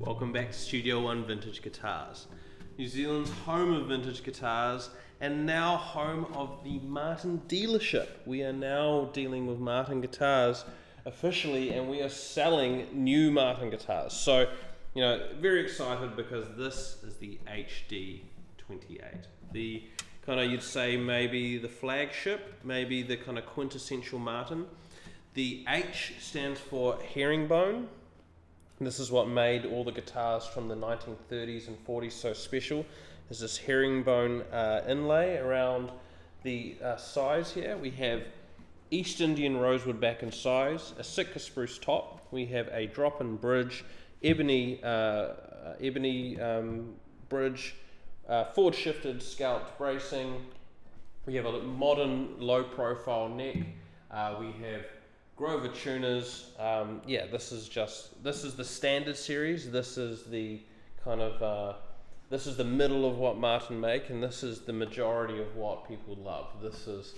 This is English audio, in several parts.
Welcome back to Studio One Vintage Guitars, New Zealand's home of vintage guitars and now home of the Martin dealership. We are now dealing with Martin guitars officially, and we are selling new Martin guitars. So, very excited because this is the HD-28. The kind of, you'd say maybe the flagship, maybe the kind of quintessential Martin. The H stands for Herringbone. This is what made all the guitars from the 1930s and 40s so special. There's this herringbone inlay around the sides here. We have East Indian rosewood back and sides, a Sitka spruce top. We have a drop-in bridge, ebony bridge, forward-shifted scalloped bracing. We have a modern low-profile neck. We have Grover tuners. This is the standard series. This is the kind of this is the middle of what Martin make, and this is the majority of what people love. This is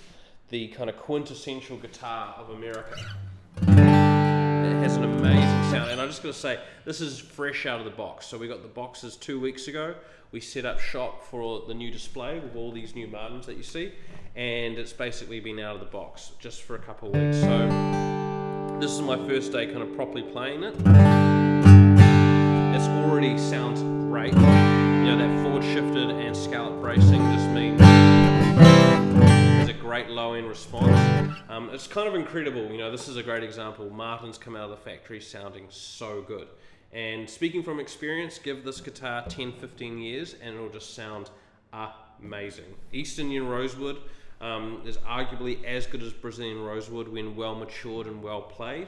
the kind of quintessential guitar of America. It has an amazing sound, and I'm just going to say this is fresh out of the box. So we got the boxes 2 weeks ago. We set up shop for the new display with all these new Martins that you see, and it's basically been out of the box just for a couple of weeks. So this is my first day kind of properly playing it. It already sounds great. That forward shifted and scallop bracing just means there's a great low end response. It's kind of incredible. This is a great example. Martin's come out of the factory sounding so good. And speaking from experience, give this guitar 10-15 years and it'll just sound amazing. East Indian rosewood is arguably as good as Brazilian rosewood when well matured and well played.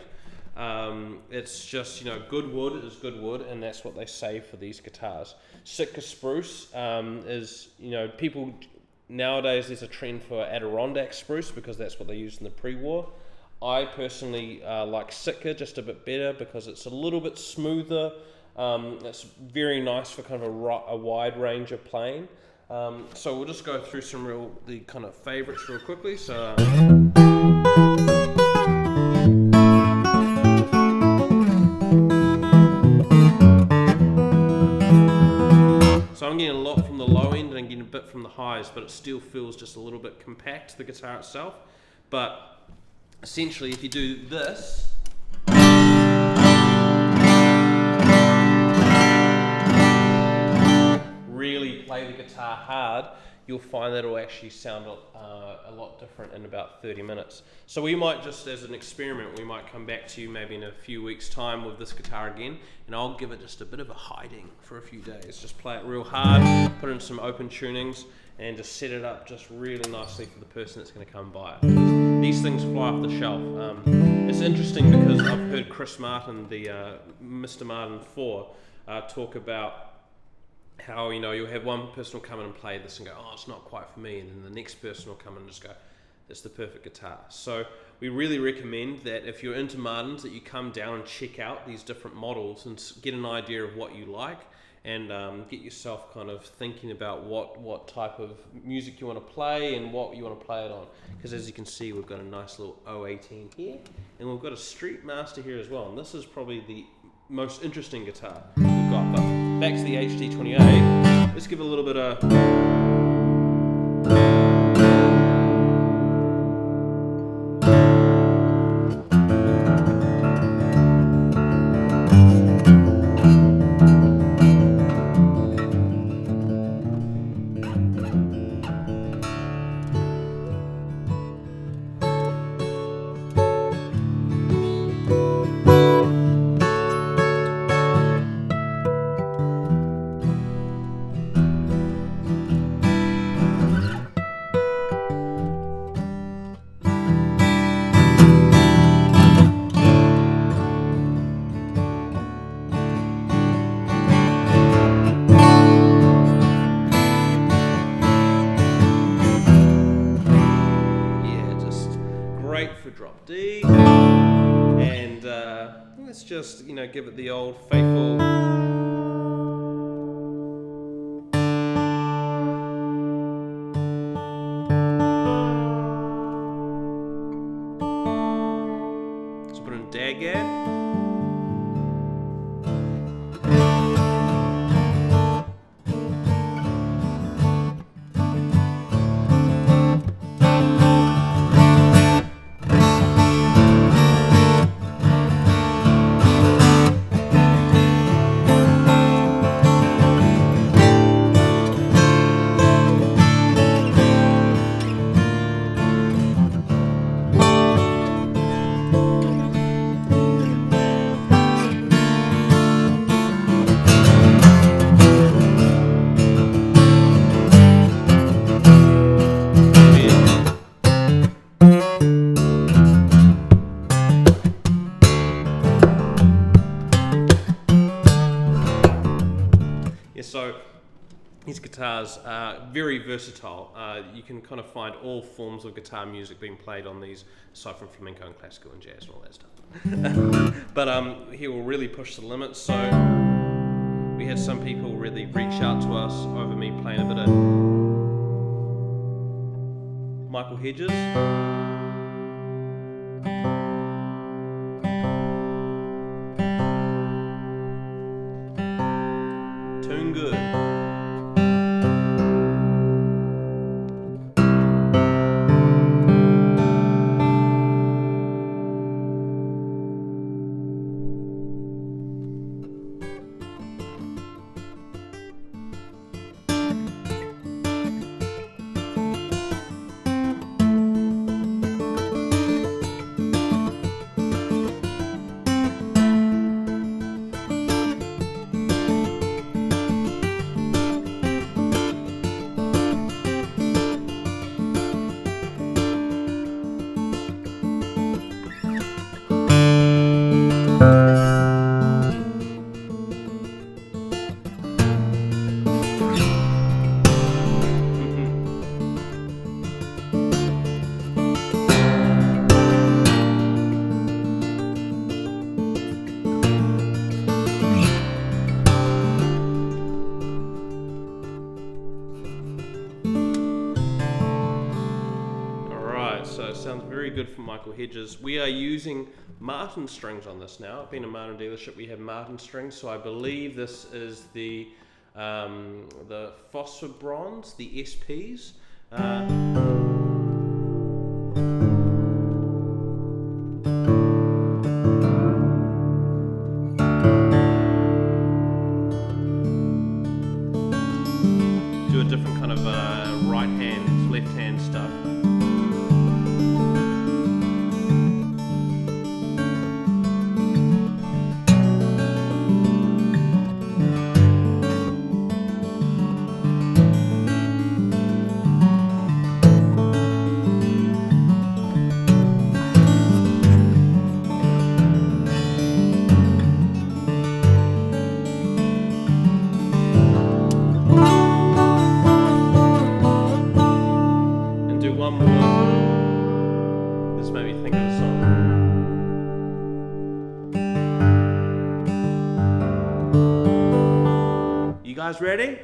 It's just, good wood is good wood, and that's what they say for these guitars. Sitka spruce is, people nowadays, there's a trend for Adirondack spruce because that's what they used in the pre-war. I personally like Sitka just a bit better because it's a little bit smoother. It's very nice for kind of a wide range of playing. So we'll just go through the kind of favorites real quickly. So I'm getting a lot from the low end and I'm getting a bit from the highs, but it still feels just a little bit compact, the guitar itself. But essentially, if you do this, really play the guitar hard, you'll find that it'll actually sound a lot different in about 30 minutes. So we might just, as an experiment, we might come back to you maybe in a few weeks' time with this guitar again, and I'll give it just a bit of a hiding for a few days. Just play it real hard, put in some open tunings, and just set it up just really nicely for the person that's going to come by it. These things fly off the shelf. It's interesting because I've heard Chris Martin, the Mr. Martin 4, talk about how, you'll have one person will come in and play this and go, oh, it's not quite for me, and then the next person will come in and just go, it's the perfect guitar. So we really recommend that if you're into Martins, that you come down and check out these different models and get an idea of what you like, and get yourself kind of thinking about what type of music you want to play and what you want to play it on. Because as you can see, we've got a nice little 018 here, and we've got a Street Master here as well, and this is probably the most interesting guitar we've got. But back to the HD-28, let's give a little bit of for drop D, and let's just give it the old faithful Let's put in Dagad. so these guitars are very versatile. You can kind of find all forms of guitar music being played on these, aside from flamenco and classical and jazz and all that stuff. But he will really push the limits. So we had some people really reach out to us over me playing a bit of Michael Hedges. Tune good. So it sounds very good for Michael Hedges. We are using Martin strings on this now. Being a Martin dealership, we have Martin strings. So I believe this is the phosphor bronze, the SPs. Do a different kind of right hand, left hand stuff. This made me think of a song. You guys ready?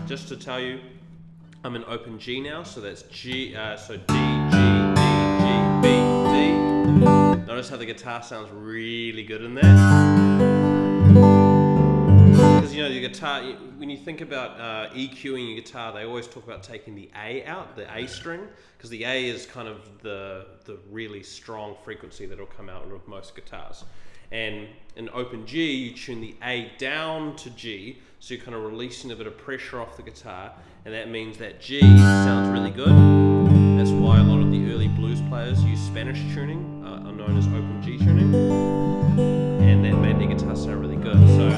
Just to tell you, I'm in open G now, so that's G, so D, G, D, G, B, D. Notice how the guitar sounds really good in there. Because you know, your guitar, when you think about EQing your guitar, they always talk about taking the A out, the A string, because the A is kind of the really strong frequency that'll come out with most guitars. And in open G, you tune the A down to G, so you're kind of releasing a bit of pressure off the guitar, and that means that G sounds really good. That's why a lot of the early blues players use Spanish tuning, are known as open G tuning, and that made their guitar sound really good. So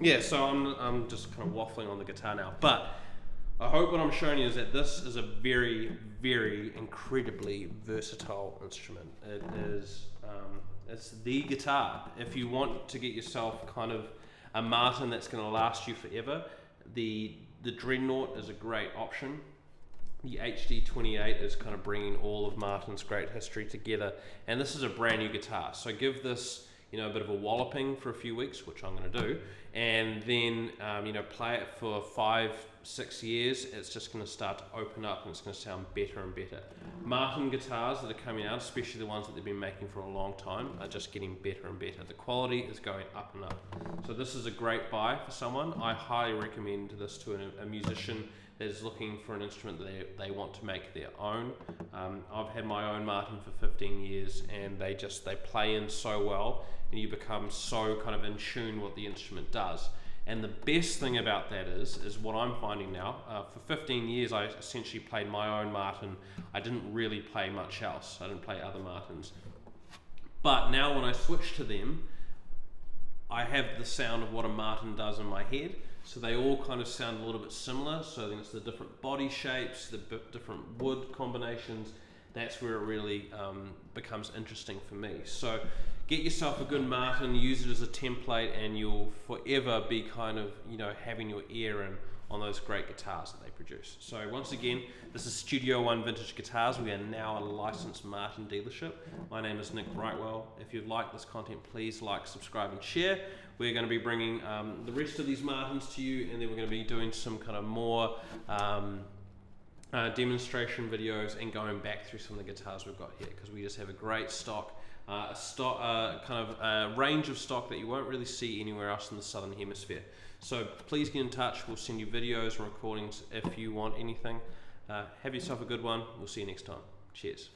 yeah, so I'm just kind of waffling on the guitar now, but I hope what I'm showing you is that this is a very, very incredibly versatile instrument. It is, it's the guitar. If you want to get yourself kind of a Martin that's going to last you forever, the Dreadnought is a great option. The HD-28 is kind of bringing all of Martin's great history together, and this is a brand new guitar. So give this, you know, a bit of a walloping for a few weeks, which I'm going to do, and then you know, play it for 5-6 years. It's just going to start to open up, and it's going to sound better and better. Martin guitars that are coming out, especially the ones that they've been making for a long time, are just getting better and better. The quality is going up and up. So this is a great buy for someone. I highly recommend this to a musician that is looking for an instrument that they want to make their own. I've had my own Martin for 15 years, and they play in so well, and you become so kind of in tune what the instrument does. And the best thing about that is what I'm finding now. For 15 years, I essentially played my own Martin. I didn't really play much else. I didn't play other Martins. But now when I switch to them, I have the sound of what a Martin does in my head. So they all kind of sound a little bit similar. So then it's the different body shapes, the different wood combinations. That's where it really becomes interesting for me. So get yourself a good Martin, use it as a template, and you'll forever be kind of, you know, having your ear in on those great guitars that they produce. So once again, this is Studio One Vintage Guitars. We are now a licensed Martin dealership. My name is Nick Brightwell. If you've liked this content, please like, subscribe, and share. We're going to be bringing the rest of these Martins to you, and then we're going to be doing some kind of more demonstration videos and going back through some of the guitars we've got here, because we just have a great stock, kind of a range of stock that you won't really see anywhere else in the Southern Hemisphere. So please get in touch. We'll send you videos and recordings if you want anything. Have yourself a good one. We'll see you next time. Cheers.